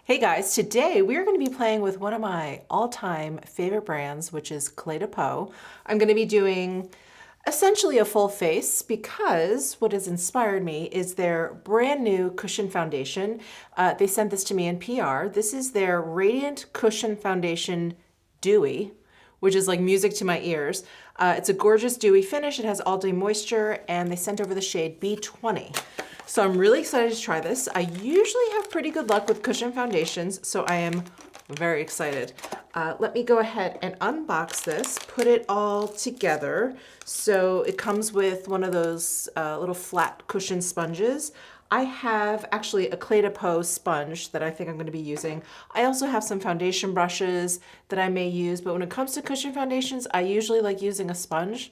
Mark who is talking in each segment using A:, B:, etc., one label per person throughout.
A: Hey guys, today we are going to be playing with one of my all-time favorite brands, which is CLE De Peau. I'm going to be doing essentially a full face because what has inspired me is their brand new cushion foundation. They sent this to me in PR. This is their Radiant Cushion Foundation Dewy, which is like music to my ears. It's a gorgeous dewy finish. It has all-day moisture, and they sent over the shade B20. So I'm really excited to try this. I usually have pretty good luck with cushion foundations, so I am very excited. Let me go ahead and unbox this, put it all together. So it comes with one of those little flat cushion sponges. I have actually a CLE De Peau sponge that I think I'm going to be using. I also have some foundation brushes that I may use, but when it comes to cushion foundations, I usually like using a sponge.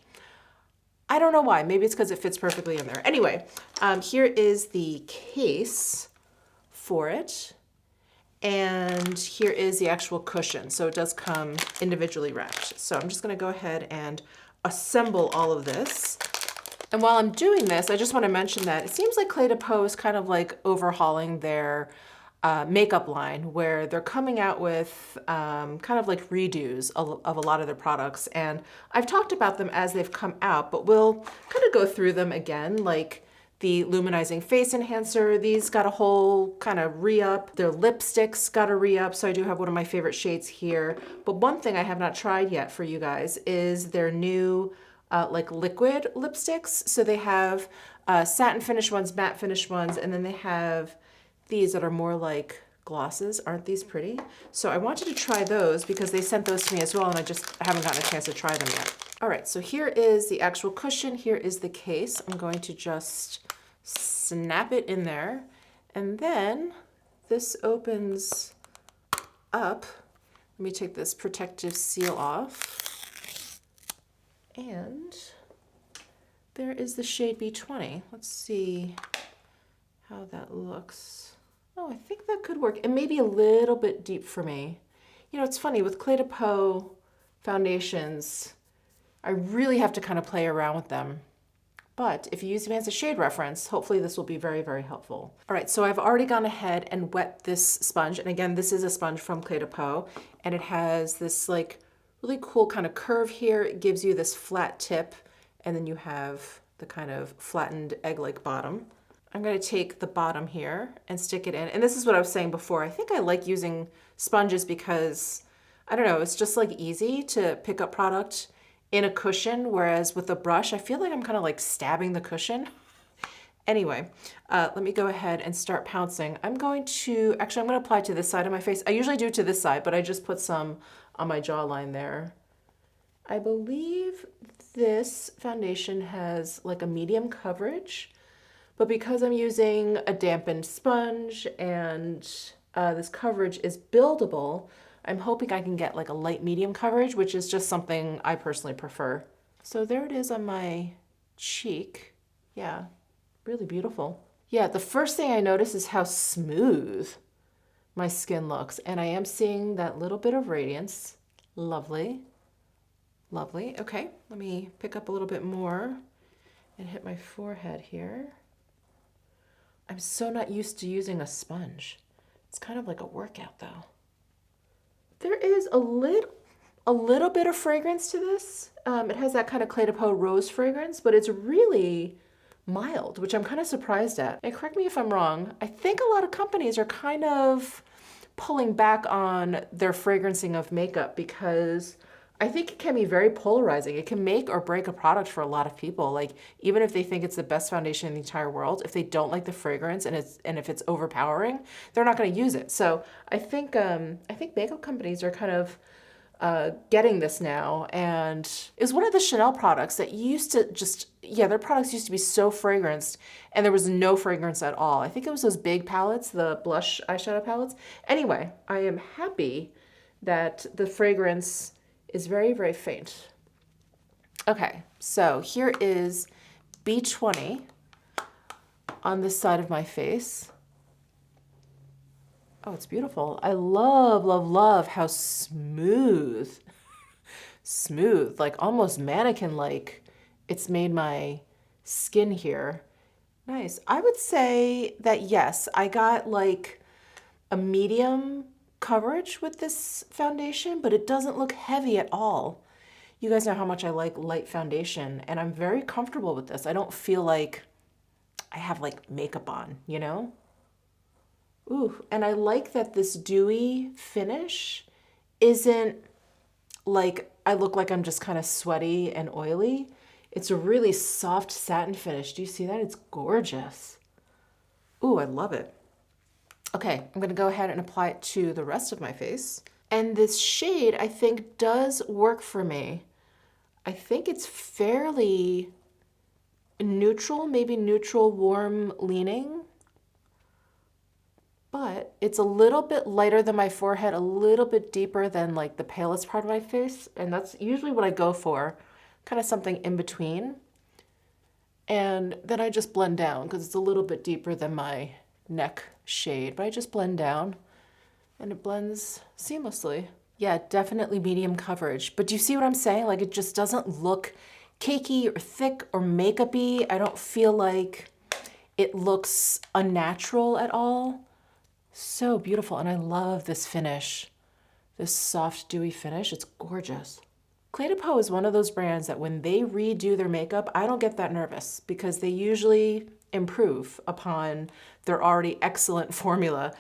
A: I don't know why. Maybe it's because it fits perfectly in there. Anyway, here is the case for it. And here is the actual cushion. So it does come individually wrapped. So I'm just going to go ahead and assemble all of this. And while I'm doing this, I just want to mention that it seems like CLE De Peau is kind of like overhauling their makeup line, where they're coming out with kind of like redos of a lot of their products. And I've talked about them as they've come out, but we'll kind of go through them again, like the Luminizing Face Enhancer. These got a whole kind of re-up. Their lipsticks got a re-up, so I do have one of my favorite shades here. But one thing I have not tried yet for you guys is their new like liquid lipsticks. So they have satin finish ones, matte finish ones, and then they have these that are more like glosses. Aren't these pretty? So I wanted to try those because they sent those to me as well, and I just haven't gotten a chance to try them yet. All right, so here is the actual cushion. Here is the case. I'm going to just snap it in there, and then this opens up. Let me take this protective seal off, and there is the shade B20. Let's see how that looks. Oh, I think that could work. It may be a little bit deep for me. You know, it's funny, with CLE De Peau foundations, I really have to kind of play around with them. But if you use them as a shade reference, hopefully this will be very, very helpful. All right, so I've already gone ahead and wet this sponge. And again, this is a sponge from CLE De Peau, and it has this like really cool kind of curve here. It gives you this flat tip, and then you have the kind of flattened egg-like bottom. I'm going to take the bottom here and stick it in. And this is what I was saying before. I think I like using sponges because, I don't know, it's just like easy to pick up product in a cushion, whereas with a brush, I feel like I'm kind of like stabbing the cushion. Anyway, let me go ahead and start pouncing. I'm going to apply to this side of my face. I usually do to this side, but I just put some on my jawline there. I believe this foundation has like a medium coverage, but because I'm using a dampened sponge and this coverage is buildable, I'm hoping I can get like a light medium coverage, which is just something I personally prefer. So there it is on my cheek. Yeah, really beautiful. Yeah, the first thing I notice is how smooth my skin looks, and I am seeing that little bit of radiance. Lovely, lovely. Okay, let me pick up a little bit more and hit my forehead here. I'm so not used to using a sponge. It's kind of like a workout though. There is a little bit of fragrance to this. It has that kind of CLE De Peau rose fragrance, but it's really mild, which I'm kind of surprised at. And correct me if I'm wrong, I think a lot of companies are kind of pulling back on their fragrancing of makeup because I think it can be very polarizing. It can make or break a product for a lot of people. Like, even if they think it's the best foundation in the entire world, if they don't like the fragrance and if it's overpowering, they're not going to use it. So I think makeup companies are kind of getting this now, and is one of the Chanel products that used to their products used to be so fragranced, and there was no fragrance at all. I think it was those big palettes, the blush eyeshadow palettes. Anyway, I am happy that the fragrance is very, very faint. Okay, so here is B20 on this side of my face. Oh, it's beautiful. I love, love, love how smooth, like almost mannequin-like it's made my skin here. Nice. I would say that yes, I got like a medium coverage with this foundation, but it doesn't look heavy at all. You guys know how much I like light foundation, and I'm very comfortable with this. I don't feel like I have like makeup on, you know? Ooh, and I like that this dewy finish isn't like I look like I'm just kind of sweaty and oily. It's a really soft satin finish. Do you see that? It's gorgeous. Ooh, I love it. Okay, I'm gonna go ahead and apply it to the rest of my face. And this shade, I think, does work for me. I think it's fairly neutral, maybe neutral, warm leaning. But it's a little bit lighter than my forehead, a little bit deeper than like the palest part of my face. And that's usually what I go for, kind of something in between. And then I just blend down because it's a little bit deeper than my neck shade, but I just blend down and it blends seamlessly. Yeah, definitely medium coverage. But do you see what I'm saying? Like it just doesn't look cakey or thick or makeup-y. I don't feel like it looks unnatural at all. So beautiful, and I love this finish. This soft, dewy finish, it's gorgeous. Clé de Peau is one of those brands that when they redo their makeup, I don't get that nervous because they usually improve upon their already excellent formula.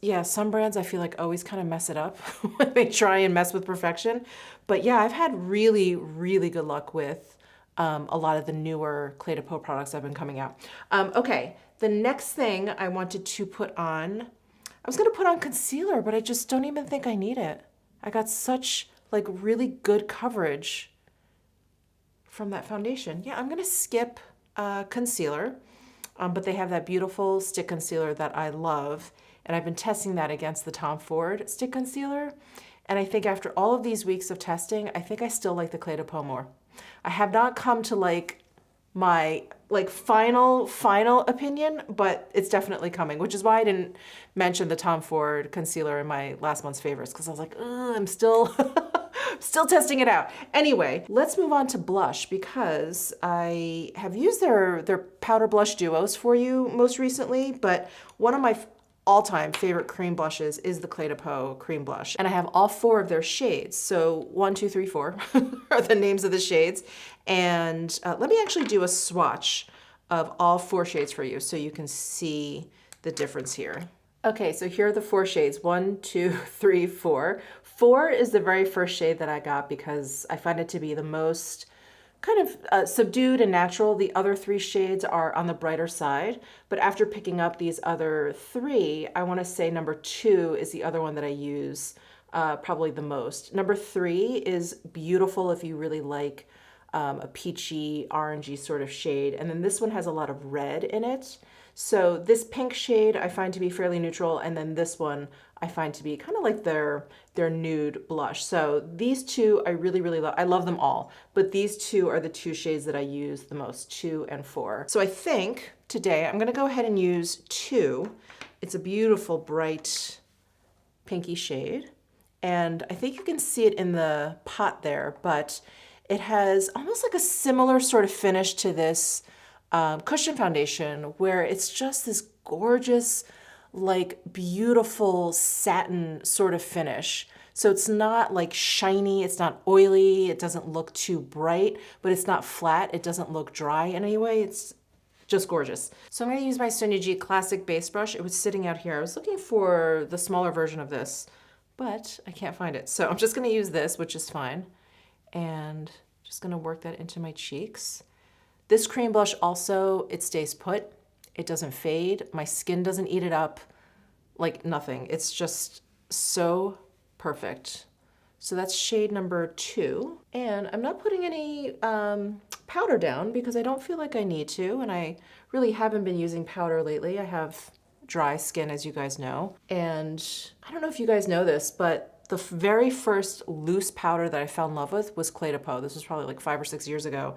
A: Yeah, some brands I feel like always kind of mess it up when they try and mess with perfection. But yeah, I've had really, really good luck with a lot of the newer Clé de Peau products that have been coming out. Okay, the next thing I wanted to put on, I was gonna put on concealer, but I just don't even think I need it. I got such like really good coverage from that foundation. Yeah, I'm gonna skip concealer, but they have that beautiful stick concealer that I love, and I've been testing that against the Tom Ford stick concealer, and I think after all of these weeks of testing, I think I still like the Clé de Peau more. I have not come to like my final opinion, but it's definitely coming, which is why I didn't mention the Tom Ford concealer in my last month's favorites, because I was like, I'm still still testing it out. Anyway, let's move on to blush because I have used their powder blush duos for you most recently, but one of my all-time favorite cream blushes is the Clé de Peau cream blush. And I have all 4 of their shades. So 1, 2, 3, 4 are the names of the shades. And let me actually do a swatch of all 4 shades for you so you can see the difference here. Okay, so here are the 4 shades, 1, 2, 3, 4. 4 is the very first shade that I got because I find it to be the most kind of subdued and natural. The other 3 shades are on the brighter side, but after picking up these other 3, I want to say number 2 is the other one that I use probably the most. Number 3 is beautiful if you really like a peachy, orangey sort of shade, and then this one has a lot of red in it. So this pink shade I find to be fairly neutral, and then this one I find to be kind of like their nude blush. So these 2 I really, really love. I love them all, but these 2 are the 2 shades that I use the most, 2 and 4. So I think today I'm gonna go ahead and use 2. It's a beautiful, bright, pinky shade. And I think you can see it in the pot there, but it has almost like a similar sort of finish to this cushion foundation where it's just this gorgeous, like beautiful satin sort of finish. So it's not like shiny, it's not oily, it doesn't look too bright, but it's not flat, it doesn't look dry in any way. It's just gorgeous. So I'm gonna use my Sonia G Classic Base Brush. It was sitting out here. I was looking for the smaller version of this, but I can't find it. So I'm just gonna use this, which is fine. And just gonna work that into my cheeks. This cream blush also, it stays put. It doesn't fade. My skin doesn't eat it up, like nothing. It's just so perfect. So that's shade number 2. And I'm not putting any powder down because I don't feel like I need to. And I really haven't been using powder lately. I have dry skin, as you guys know. And I don't know if you guys know this, but the very first loose powder that I fell in love with was Clé de Peau. This was probably like 5 or 6 years ago.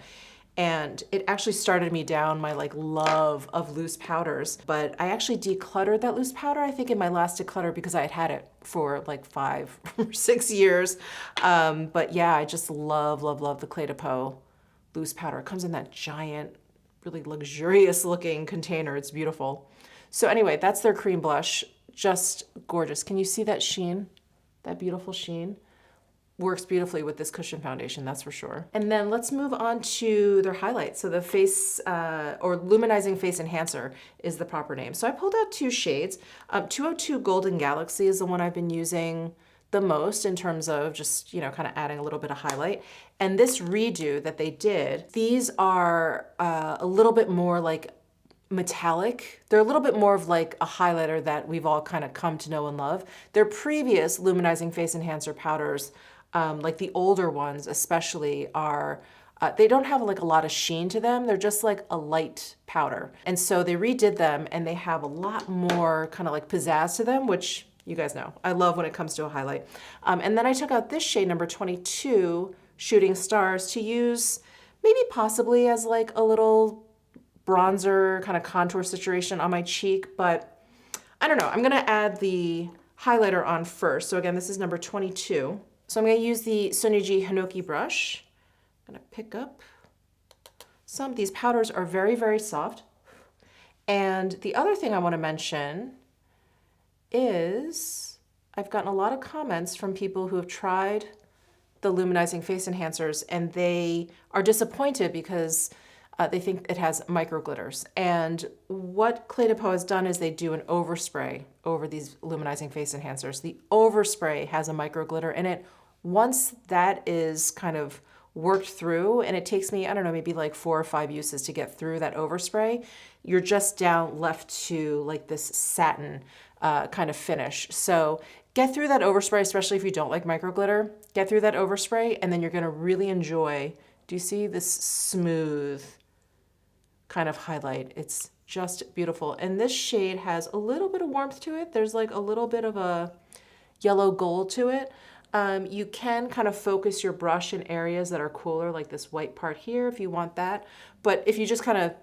A: And it actually started me down my like love of loose powders. But I actually decluttered that loose powder, I think in my last declutter because I had had it for like 5 or 6 years. But yeah, I just love, love, love the Clé de Peau loose powder. It comes in that giant, really luxurious looking container. It's beautiful. So anyway, that's their cream blush. just gorgeous. Can you see that sheen? That beautiful sheen? Works beautifully with this cushion foundation, that's for sure. And then let's move on to their highlights. So the face, or luminizing face enhancer is the proper name. So I pulled out two shades. 202 Golden Galaxy is the one I've been using the most in terms of just, you know, kind of adding a little bit of highlight. And this redo that they did, these are a little bit more like metallic. They're a little bit more of like a highlighter that we've all kind of come to know and love. Their previous luminizing face enhancer powders, like the older ones especially, are they don't have like a lot of sheen to them. They're just like a light powder. And so they redid them and they have a lot more kind of like pizzazz to them, which you guys know I love when it comes to a highlight. And then I took out this shade number 22, Shooting Stars, to use maybe possibly as like a little bronzer kind of contour situation on my cheek, but I don't know. I'm gonna add the highlighter on first. So again, this is number 22. So I'm gonna use the Soniji Hinoki brush. I'm gonna pick up some. These powders are very, very soft. And the other thing I wanna mention is I've gotten a lot of comments from people who have tried the luminizing face enhancers and they are disappointed because they think it has micro glitters. And what CLE De Peau has done is they do an overspray over these luminizing face enhancers. The overspray has a micro glitter in it. Once that is kind of worked through, and it takes me, I don't know, maybe like 4 or 5 uses to get through that overspray, you're just left to like this satin kind of finish. So get through that overspray, especially if you don't like micro glitter. Get through that overspray, and then you're gonna really enjoy. Do you see this smooth kind of highlight? It's just beautiful. And this shade has a little bit of warmth to it. There's like a little bit of a yellow gold to it. You can kind of focus your brush in areas that are cooler, like this white part here if you want that. But if you just kind of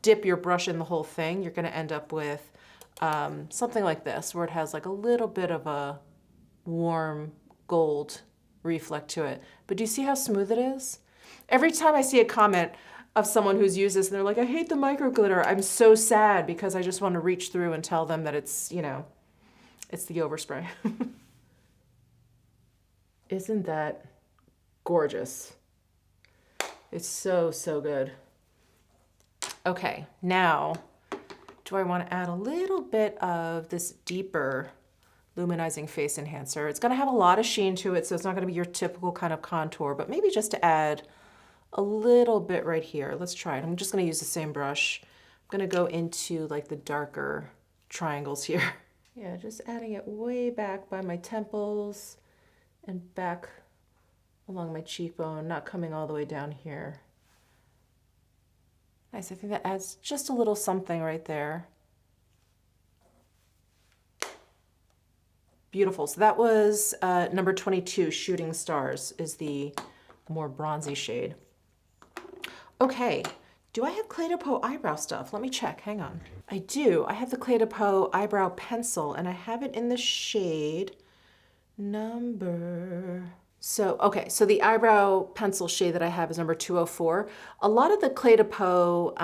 A: dip your brush in the whole thing, you're gonna end up with something like this, where it has like a little bit of a warm gold reflect to it. But do you see how smooth it is? Every time I see a comment of someone who's used this and they're like, I hate the micro glitter, I'm so sad, because I just want to reach through and tell them that it's, you know, it's the overspray. Isn't that gorgeous? It's so, so good. Okay, now, do I want to add a little bit of this deeper luminizing face enhancer? It's going to have a lot of sheen to it, so it's not going to be your typical kind of contour, but maybe just to add a little bit right here. Let's try it. I'm just going to use the same brush. I'm going to go into like the darker triangles here. Yeah, just adding it way back by my temples and back along my cheekbone, not coming all the way down here. Nice, I think that adds just a little something right there. Beautiful, so that was number 22, Shooting Stars, is the more bronzy shade. Okay, do I have CLE De Peau eyebrow stuff? Let me check, hang on. I do, I have the CLE De Peau eyebrow pencil, and I have it in the shade number... So, okay, so the eyebrow pencil shade that I have is number 204. A lot of the CLE De Peau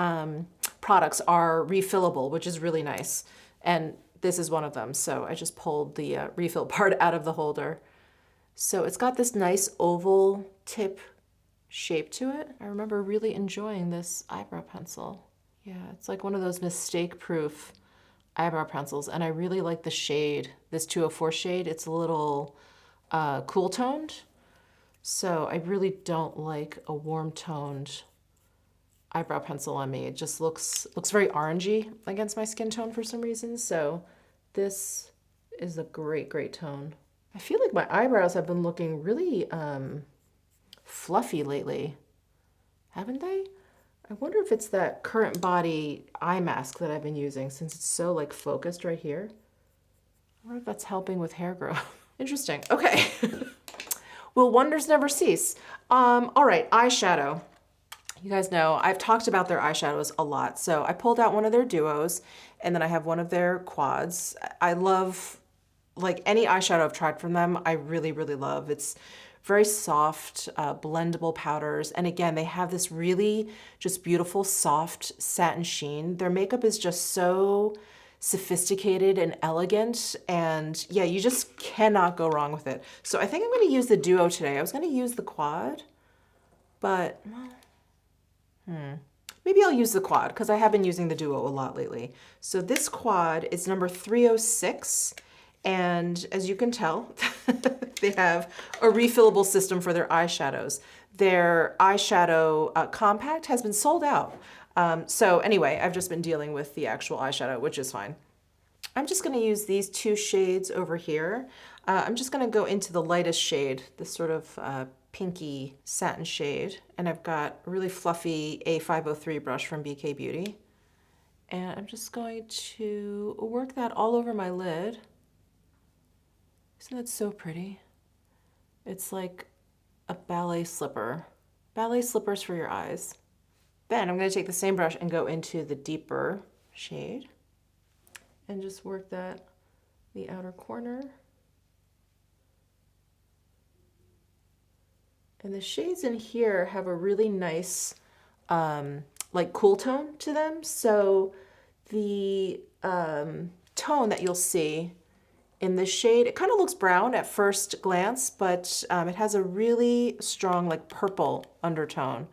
A: products are refillable, which is really nice. And this is one of them, so I just pulled the refill part out of the holder. So it's got this nice oval tip shape to it. I remember really enjoying this eyebrow pencil. Yeah, it's like one of those mistake-proof eyebrow pencils, and I really like the shade, this 204 shade. It's a little cool-toned. So I really don't like a warm-toned eyebrow pencil on me. It just looks very orangey against my skin tone for some reason. So this is a great, great tone. I feel like my eyebrows have been looking really fluffy lately, haven't they? I wonder if it's that Current Body eye mask that I've been using, since it's so like focused right here. I wonder if that's helping with hair growth. Interesting. Okay. Will wonders never cease? All right, eyeshadow. You guys know I've talked about their eyeshadows a lot. So I pulled out one of their duos, and then I have one of their quads. I love, like, any eyeshadow I've tried from them, I really, really love. It's very soft, blendable powders. And again, they have this really just beautiful, soft satin sheen. Their makeup is just so sophisticated and elegant. And yeah, you just cannot go wrong with it. So I think I'm gonna use the Duo today. I was gonna use the Quad, but maybe I'll use the Quad because I have been using the Duo a lot lately. So this Quad is number 306. And as you can tell, they have a refillable system for their eyeshadows. Their eyeshadow compact has been sold out. So anyway, I've just been dealing with the actual eyeshadow, which is fine. I'm just gonna use these two shades over here. I'm just gonna go into the lightest shade, this sort of pinky satin shade. And I've got a really fluffy A503 brush from BK Beauty. And I'm just going to work that all over my lid. Isn't that so pretty? It's like a ballet slipper. Ballet slippers for your eyes. Then I'm going to take the same brush and go into the deeper shade and just work that the outer corner. And the shades in here have a really nice like cool tone to them. So the tone that you'll see in this shade, it kind of looks brown at first glance, but it has a really strong like purple undertone,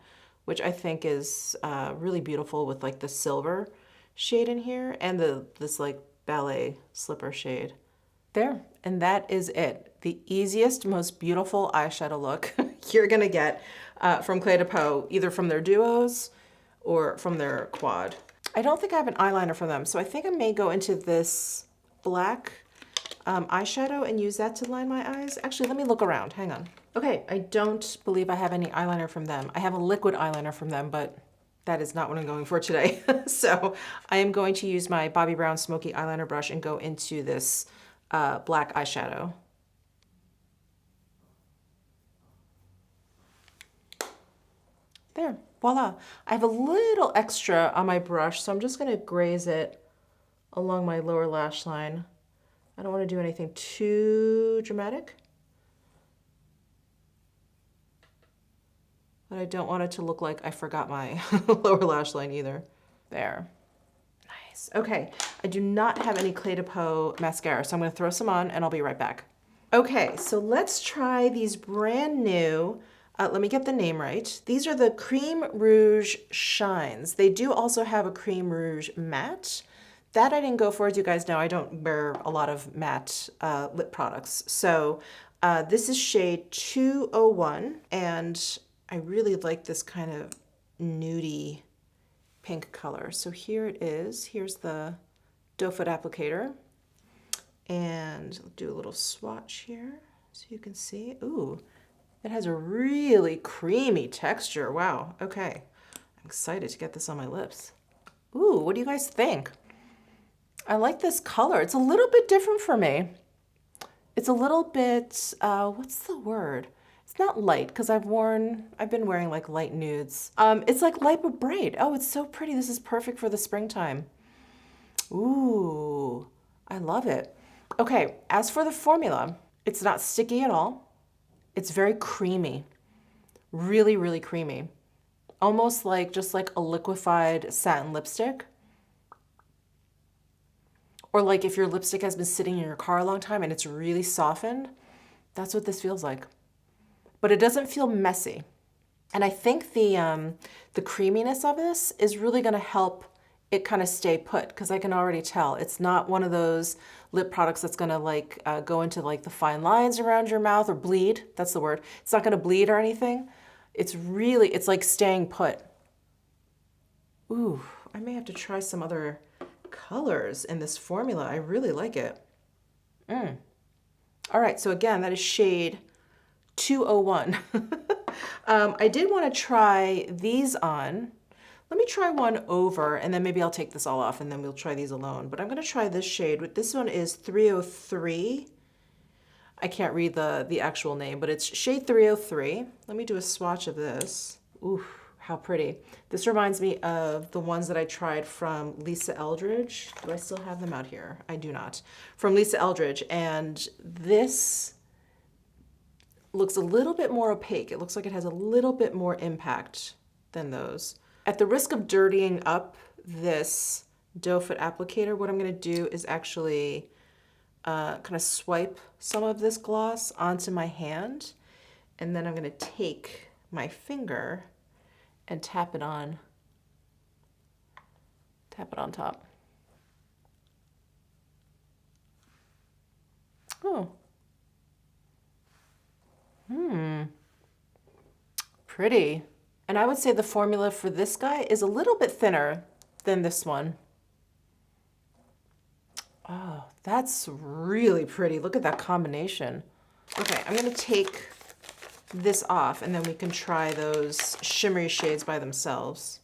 A: which I think is really beautiful with like the silver shade in here and this like ballet slipper shade. There, and that is it. The easiest, most beautiful eyeshadow look you're gonna get from CLE DE PEAU, either from their Duos or from their Quad. I don't think I have an eyeliner for them, so I think I may go into this black eyeshadow and use that to line my eyes. Actually, let me look around, hang on. Okay, I don't believe I have any eyeliner from them. I have a liquid eyeliner from them, but that is not what I'm going for today. So I am going to use my Bobbi Brown Smoky Eyeliner brush and go into this black eyeshadow. There, voila. I have a little extra on my brush, so I'm just gonna graze it along my lower lash line. I don't want to do anything too dramatic, but I don't want it to look like I forgot my lower lash line either. There. Nice. Okay, I do not have any CLE DE PEAU mascara, so I'm going to throw some on and I'll be right back. Okay, so let's try these brand new, let me get the name right. These are the Cream Rouge Shines. They do also have a Cream Rouge Matte. That I didn't go for. As you guys know, I don't wear a lot of matte lip products. So this is shade 201, and I really like this kind of nudie pink color. So here it is. Here's the doe foot applicator. And I'll do a little swatch here so you can see. Ooh, it has a really creamy texture. Wow, okay. I'm excited to get this on my lips. Ooh, what do you guys think? I like this color. It's a little bit different for me. It's a little bit, what's the word? It's not light, because I've been wearing like light nudes. It's like light but bright. Oh, it's so pretty. This is perfect for the springtime. Ooh, I love it. Okay, as for the formula, it's not sticky at all. It's very creamy, really, really creamy. Almost like just like a liquefied satin lipstick. Or like if your lipstick has been sitting in your car a long time and it's really softened, that's what this feels like. But it doesn't feel messy. And I think the creaminess of this is really gonna help it kind of stay put, because I can already tell it's not one of those lip products that's gonna like go into like the fine lines around your mouth or bleed, that's the word. It's not gonna bleed or anything. It's like staying put. Ooh, I may have to try some other colors in this formula. I really like it. All right, so again, that is shade 201. I did want to try these on. Let me try one over, and then maybe I'll take this all off, and then we'll try these alone. But I'm going to try this shade. This one is 303. I can't read the actual name, but it's shade 303. Let me do a swatch of this. Ooh, how pretty. This reminds me of the ones that I tried from Lisa Eldridge. Do I still have them out here? I do not. From Lisa Eldridge, and this looks a little bit more opaque. It looks like it has a little bit more impact than those. At the risk of dirtying up this doe foot applicator, what I'm gonna do is actually kind of swipe some of this gloss onto my hand, and then I'm gonna take my finger and tap it on top. Oh. Pretty. And I would say the formula for this guy is a little bit thinner than this one. Oh, that's really pretty. Look at that combination. Okay, I'm gonna take this off and then we can try those shimmery shades by themselves.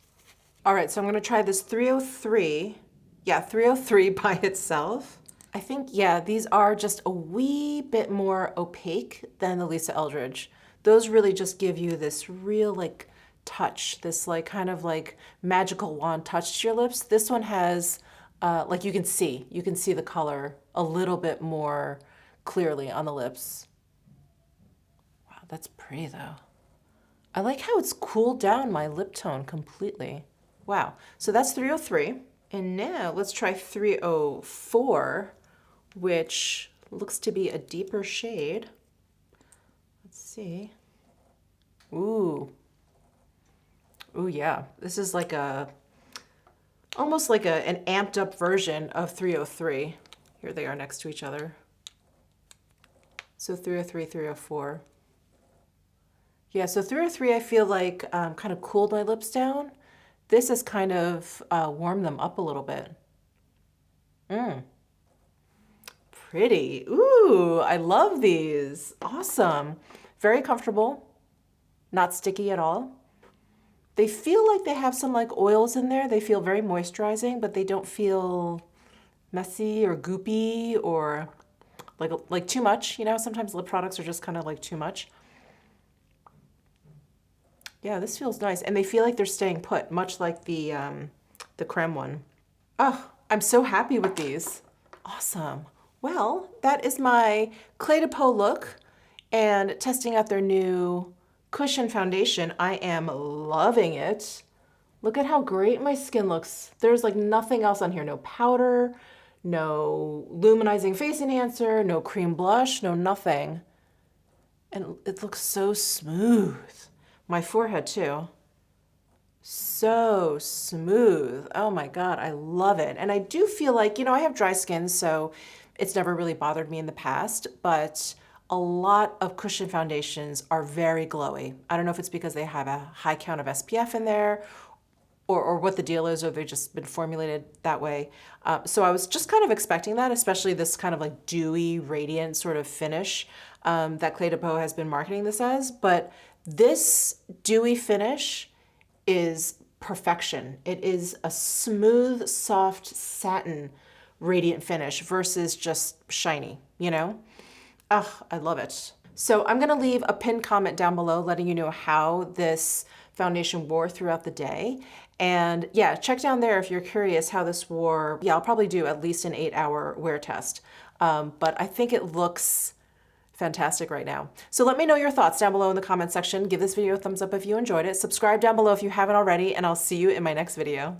A: All right, so I'm gonna try this 303. Yeah, 303 by itself. I think, yeah, these are just a wee bit more opaque than the Lisa Eldridge. Those really just give you this real like touch, this like kind of like magical wand touch to your lips. This one has, like you can see the color a little bit more clearly on the lips. Wow, that's pretty though. I like how it's cooled down my lip tone completely. Wow, so that's 303. And now let's try 304, which looks to be a deeper shade. Let's see. Ooh. Ooh, yeah. This is like almost like an amped up version of 303. Here they are next to each other. So 303, 304. Yeah, so 303 I feel like kind of cooled my lips down. This has kind of warmed them up a little bit. Pretty. Ooh, I love these. Awesome. Very comfortable. Not sticky at all. They feel like they have some like oils in there. They feel very moisturizing, but they don't feel messy or goopy or like too much. You know, sometimes lip products are just kind of like too much. Yeah, this feels nice. And they feel like they're staying put, much like the creme one. Oh, I'm so happy with these. Awesome. Well, that is my Clé de Peau look and testing out their new cushion foundation. I am loving it. Look at how great my skin looks. There's like nothing else on here. No powder, no luminizing face enhancer, no cream blush, no nothing. And it looks so smooth. My forehead too. So smooth. Oh my God, I love it. And I do feel like, you know, I have dry skin, so it's never really bothered me in the past, but a lot of cushion foundations are very glowy. I don't know if it's because they have a high count of SPF in there or what the deal is, or they've just been formulated that way. So I was just kind of expecting that, especially this kind of like dewy, radiant sort of finish that Clé de Peau has been marketing this as. But this dewy finish is perfection. It is a smooth, soft satin radiant finish versus just shiny, you know? Oh, I love it. So I'm gonna leave a pinned comment down below letting you know how this foundation wore throughout the day. And yeah, check down there if you're curious how this wore. Yeah, I'll probably do at least an 8-hour wear test. But I think it looks fantastic right now. So let me know your thoughts down below in the comment section. Give this video a thumbs up if you enjoyed it. Subscribe down below if you haven't already, and I'll see you in my next video.